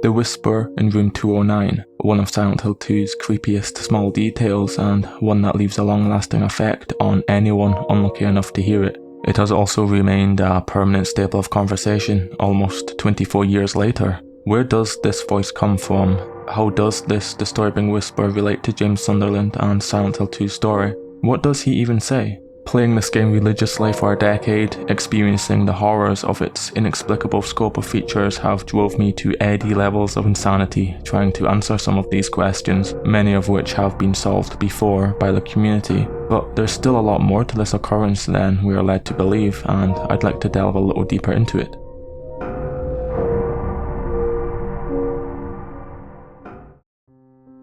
The whisper in room 209, one of Silent Hill 2's creepiest small details and one that leaves a long-lasting effect on anyone unlucky enough to hear it. It has also remained a permanent staple of conversation almost 24 years later. Where does this voice come from? How does this disturbing whisper relate to James Sunderland and Silent Hill 2's story? What does he even say? Playing this game religiously for a decade, experiencing the horrors of its inexplicable scope of features have drove me to eddy levels of insanity trying to answer some of these questions, many of which have been solved before by the community. But there's still a lot more to this occurrence than we are led to believe, and I'd like to delve a little deeper into it.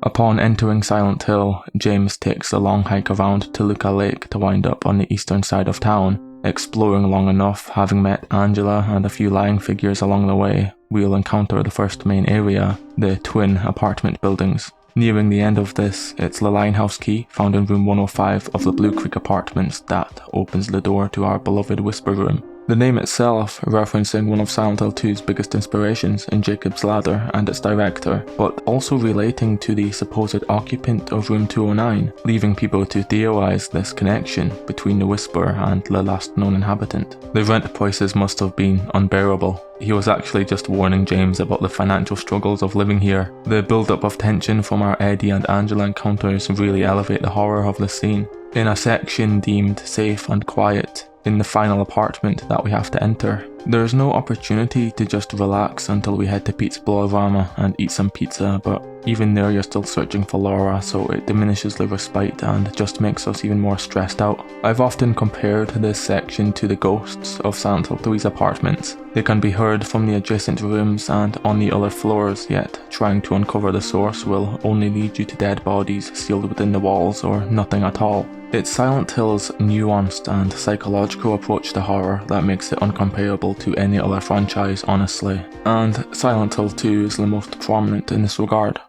Upon entering Silent Hill, James takes a long hike around Toluca Lake to wind up on the eastern side of town. Exploring long enough, having met Angela and a few lying figures along the way, we'll encounter the first main area, the twin apartment buildings. Nearing the end of this, it's the Limehouse key found in room 105 of the Blue Creek apartments that opens the door to our beloved Whisper Room. The name itself referencing one of Silent Hill 2's biggest inspirations in Jacob's Ladder and its director, but also relating to the supposed occupant of room 209, leaving people to theorize this connection between the Whisper and the last known inhabitant. The rent prices must have been unbearable. He was actually just warning James about the financial struggles of living here. The build-up of tension from our Eddie and Angela encounters really elevate the horror of the scene. In a section deemed safe and quiet, in the final apartment that we have to enter, there is no opportunity to just relax until we head to Pete's Bolorama and eat some pizza, but even there you're still searching for Laura, so it diminishes the respite and just makes us even more stressed out. I've often compared this section to the ghosts of Silent Hill 3's apartments. They can be heard from the adjacent rooms and on the other floors, yet trying to uncover the source will only lead you to dead bodies sealed within the walls or nothing at all. It's Silent Hill's nuanced and psychological approach to horror that makes it uncomparable to any other franchise, honestly, and Silent Hill 2 is the most prominent in this regard.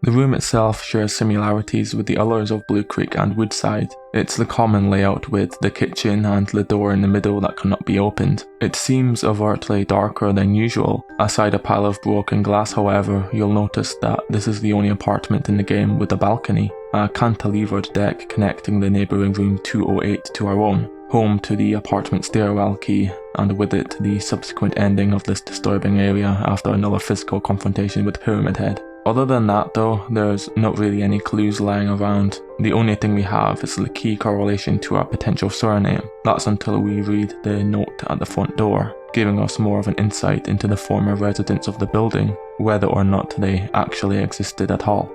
The room itself shares similarities with the others of Blue Creek and Woodside. It's the common layout with the kitchen and the door in the middle that cannot be opened. It seems overtly darker than usual. Aside a pile of broken glass, however, you'll notice that this is the only apartment in the game with a balcony, a cantilevered deck connecting the neighbouring room 208 to our own, home to the apartment stairwell key, and with it the subsequent ending of this disturbing area after another physical confrontation with Pyramid Head. Other than that though, there's not really any clues lying around. The only thing we have is the key correlation to our potential surname. That's until we read the note at the front door, giving us more of an insight into the former residents of the building, whether or not they actually existed at all.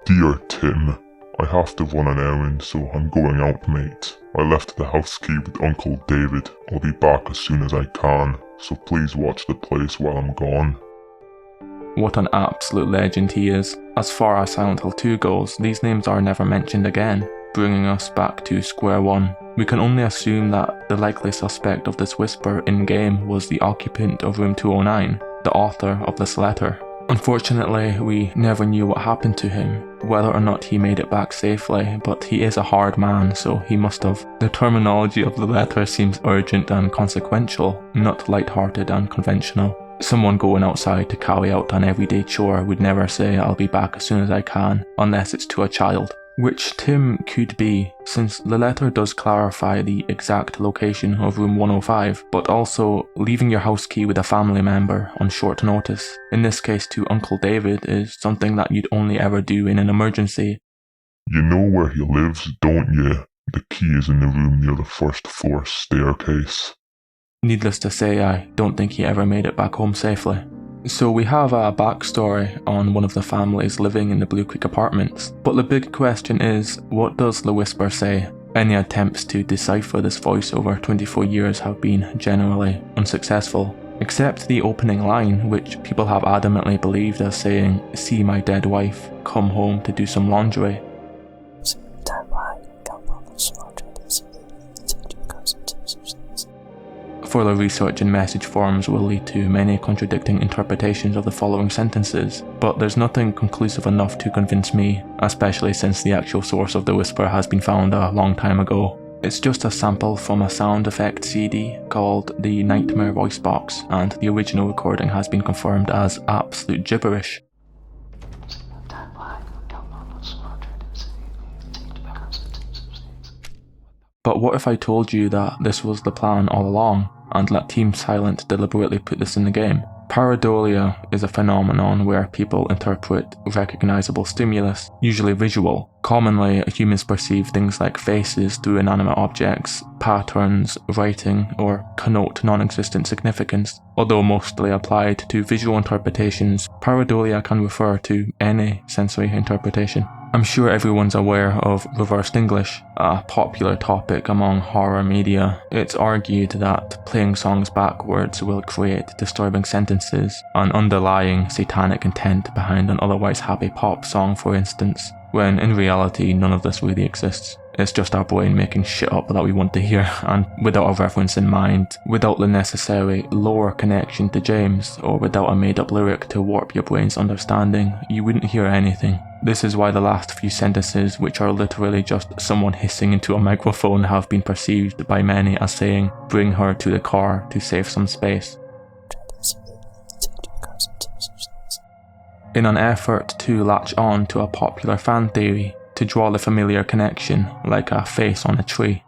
Dear Tim, I have to run an errand, so I'm going out, mate. I left the house key with Uncle David. I'll be back as soon as I can, so please watch the place while I'm gone. What an absolute legend he is. As far as Silent Hill 2 goes, these names are never mentioned again, bringing us back to square one. We can only assume that the likely suspect of this whisper in-game was the occupant of room 209, the author of this letter. Unfortunately, we never knew what happened to him, whether or not he made it back safely, but he is a hard man, so he must have. The terminology of the letter seems urgent and consequential, not light-hearted and conventional. Someone going outside to carry out an everyday chore would never say "I'll be back as soon as I can" unless it's to a child. Which Tim could be, since the letter does clarify the exact location of room 105, but also leaving your house key with a family member on short notice, in this case to Uncle David, is something that you'd only ever do in an emergency. You know where he lives, don't you? The key is in the room near the first floor staircase. Needless to say, I don't think he ever made it back home safely. So we have a backstory on one of the families living in the Blue Creek apartments, but the big question is, what does the whisper say? Any attempts to decipher this voice over 24 years have been generally unsuccessful, except the opening line, which people have adamantly believed as saying, "See my dead wife, come home to do some laundry." Further research in message forums will lead to many contradicting interpretations of the following sentences, but there's nothing conclusive enough to convince me, especially since the actual source of the whisper has been found a long time ago. It's just a sample from a sound effect CD called the Nightmare Voice Box, and the original recording has been confirmed as absolute gibberish. But what if I told you that this was the plan all along, and let Team Silent deliberately put this in the game? Pareidolia is a phenomenon where people interpret recognizable stimulus, usually visual. Commonly, humans perceive things like faces through inanimate objects, patterns, writing, or connote non-existent significance. Although mostly applied to visual interpretations, pareidolia can refer to any sensory interpretation. I'm sure everyone's aware of reversed English, a popular topic among horror media. It's argued that playing songs backwards will create disturbing sentences, an underlying satanic intent behind an otherwise happy pop song, for instance, when in reality none of this really exists. It's just our brain making shit up that we want to hear, and without a reference in mind, without the necessary lore connection to James, or without a made up lyric to warp your brain's understanding, you wouldn't hear anything. This is why the last few sentences, which are literally just someone hissing into a microphone, have been perceived by many as saying, "Bring her to the car to save some space." In an effort to latch on to a popular fan theory, to draw the familiar connection, like a face on a tree.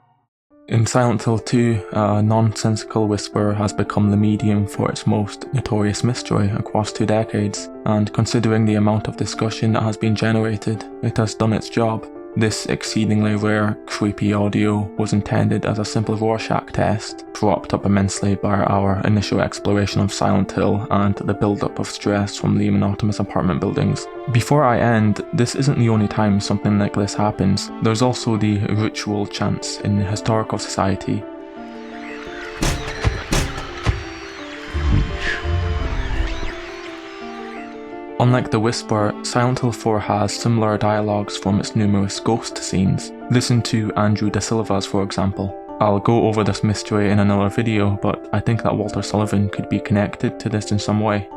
In Silent Hill 2, a nonsensical whisper has become the medium for its most notorious mystery across 2 decades, and considering the amount of discussion that has been generated, it has done its job. This exceedingly rare, creepy audio was intended as a simple Rorschach test, propped up immensely by our initial exploration of Silent Hill and the build-up of stress from the monotonous apartment buildings. Before I end, this isn't the only time something like this happens. There's also the ritual chants in the historical society. Unlike the Whisper, Silent Hill 4 has similar dialogues from its numerous ghost scenes. Listen to Andrew Da Silva's, for example. I'll go over this mystery in another video, but I think that Walter Sullivan could be connected to this in some way.